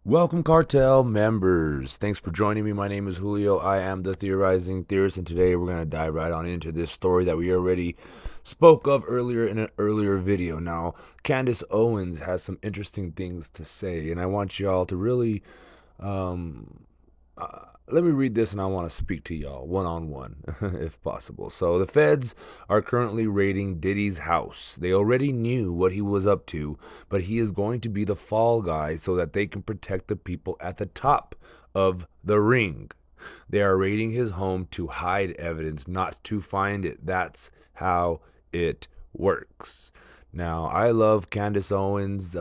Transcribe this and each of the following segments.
Welcome, cartel members. Thanks for joining me. My name is Julio. I am the Theorizing Theorist, and today we're going to dive right on into this story that we already spoke of earlier in an earlier video. Now, Candace Owens has some interesting things to say, and I want y'all to really um, let me read this, and I want to speak to y'all one-on-one if possible. So the feds are currently raiding Diddy's house. They already knew what he was up to, but he is going to be the fall guy so that they can protect the people at the top of the ring. They are raiding his home to hide evidence, not to find it. That's how it works. Now, I love Candace Owens,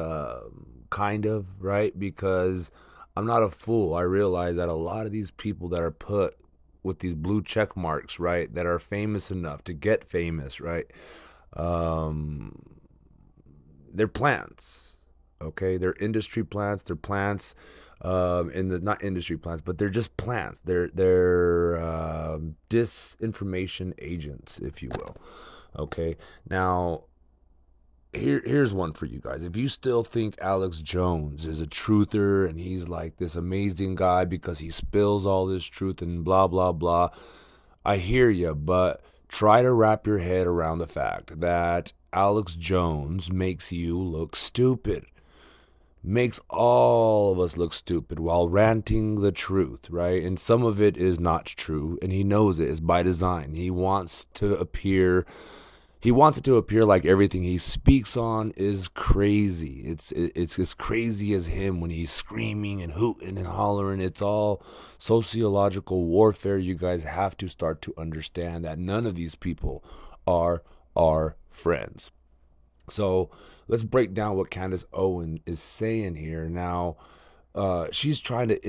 kind of, right? Because I'm not a fool. I realize that a lot of these people that are put with these blue check marks, right, that are famous enough to get famous, right, um, they're plants, okay? They're industry plants. They're plants, in the not industry plants, but they're just plants. They're disinformation agents, if you will. Okay, now here's one for you guys. If you still think Alex Jones is a truther and he's like this amazing guy because he spills all this truth and blah blah blah, I hear you, but try to wrap your head around the fact that Alex Jones makes you look stupid. Makes all of us look stupid while ranting the truth, right? And some of it is not true, and he knows it is by design. He wants it to appear like everything he speaks on is crazy. It's as crazy as him when he's screaming and hooting and hollering. It's all sociological warfare. You guys have to start to understand that none of these people are our friends. So let's break down what Candace Owen is saying here. Now, she's trying to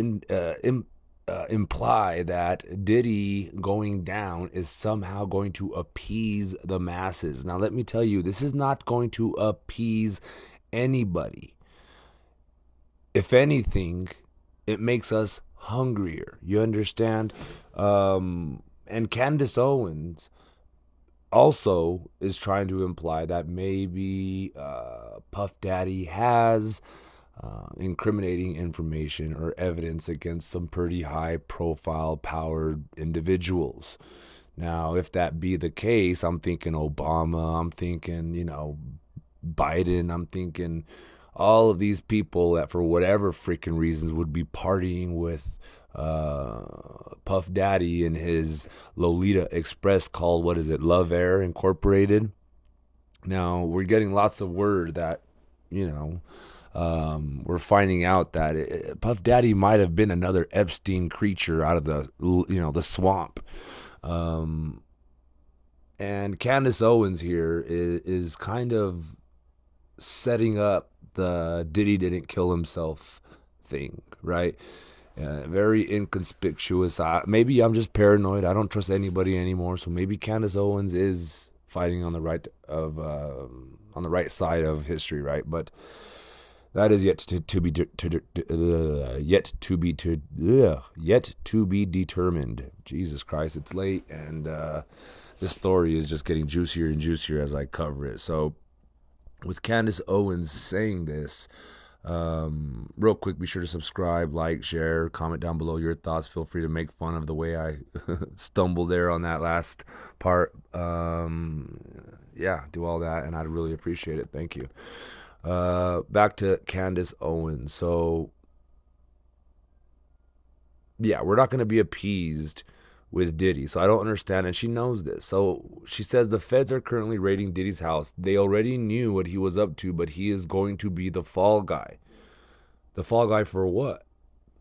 imply that Diddy going down is somehow going to appease the masses. Now, let me tell you, this is not going to appease anybody. If anything, it makes us hungrier. You understand? And Candace Owens also is trying to imply that maybe Puff Daddy has incriminating information or evidence against some pretty high profile powered individuals. Now, if that be the case, I'm thinking Obama, I'm thinking, Biden, I'm thinking all of these people that for whatever freaking reasons would be partying with Puff Daddy and his Lolita Express called, what is it, Love Air Incorporated. Now, we're getting lots of word that, we're finding out that Puff Daddy might have been another Epstein creature out of the swamp. And Candace Owens here is kind of setting up the Diddy didn't kill himself thing, right? Very inconspicuous. Maybe I'm just paranoid. I don't trust anybody anymore. So maybe Candace Owens is fighting on the right side of history, right? But that is yet to be determined. Jesus Christ, it's late, and this story is just getting juicier and juicier as I cover it. So, with Candace Owens saying this, real quick, be sure to subscribe, like, share, comment down below your thoughts. Feel free to make fun of the way I stumbled there on that last part. Yeah, do all that, and I'd really appreciate it. Thank you. Back to Candace Owens. So, yeah, we're not going to be appeased with Diddy. So I don't understand, and she knows this. So she says the feds are currently raiding Diddy's house. They already knew what he was up to, but he is going to be the fall guy. The fall guy for what?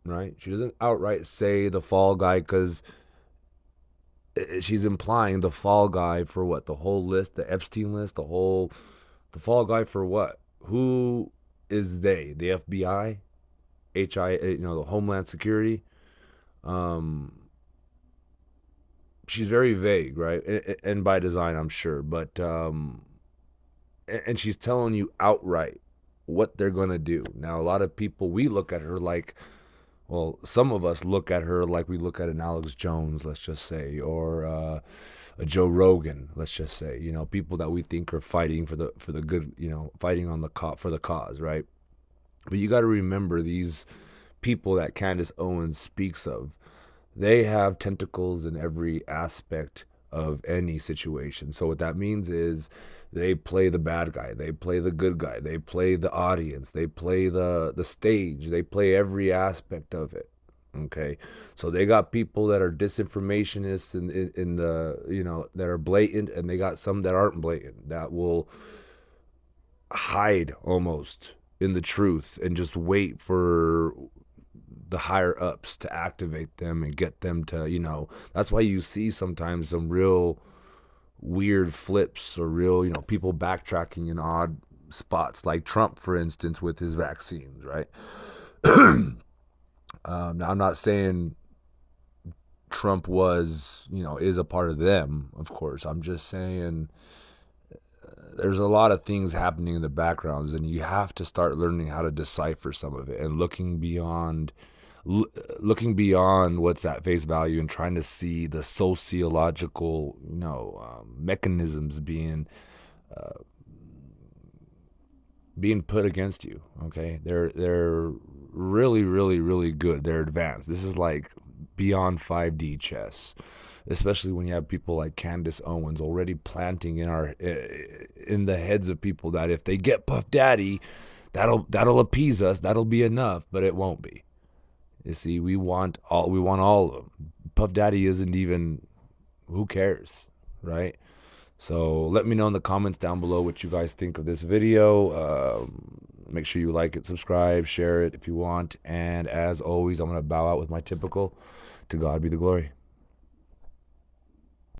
Right? She doesn't outright say the fall guy because she's implying the fall guy for what? The whole list, the Epstein list, the fall guy for what? Who is they? The FBI? The Homeland Security? She's very vague, right? And by design, I'm sure. But and she's telling you outright what they're gonna do. Now, a lot of people, we look at her like, well, some of us look at her like we look at an Alex Jones, let's just say, or a Joe Rogan, let's just say. People that we think are fighting for the good, fighting on for the cause, right? But you got to remember, these people that Candace Owens speaks of, they have tentacles in every aspect of any situation. So what that means is they play the bad guy, they play the good guy, they play the audience, they play the stage, they play every aspect of it. Okay, so they got people that are disinformationists in the, you know, that are blatant, and they got some that aren't blatant, that will hide almost in the truth and just wait for the higher ups to activate them and get them to, you know, that's why you see sometimes some real weird flips, or real, you know, people backtracking in odd spots, like Trump, for instance, with his vaccines, right? Now, I'm not saying Trump was, you know, is a part of them, of course. I'm just saying there's a lot of things happening in the backgrounds, and you have to start learning how to decipher some of it and looking beyond what's at face value and trying to see the sociological, you know, mechanisms being put against you. Okay, they're really, really, really good. They're advanced. This is like beyond 5D chess, especially when you have people like Candace Owens already planting in the heads of people that if they get Puff Daddy, that'll appease us, that'll be enough, but it won't be. You see, we want all of them. Puff Daddy isn't even, who cares, right? So let me know in the comments down below what you guys think of this video. Make sure you like it, subscribe, share it if you want. And as always, I'm going to bow out with my typical, to God be the glory.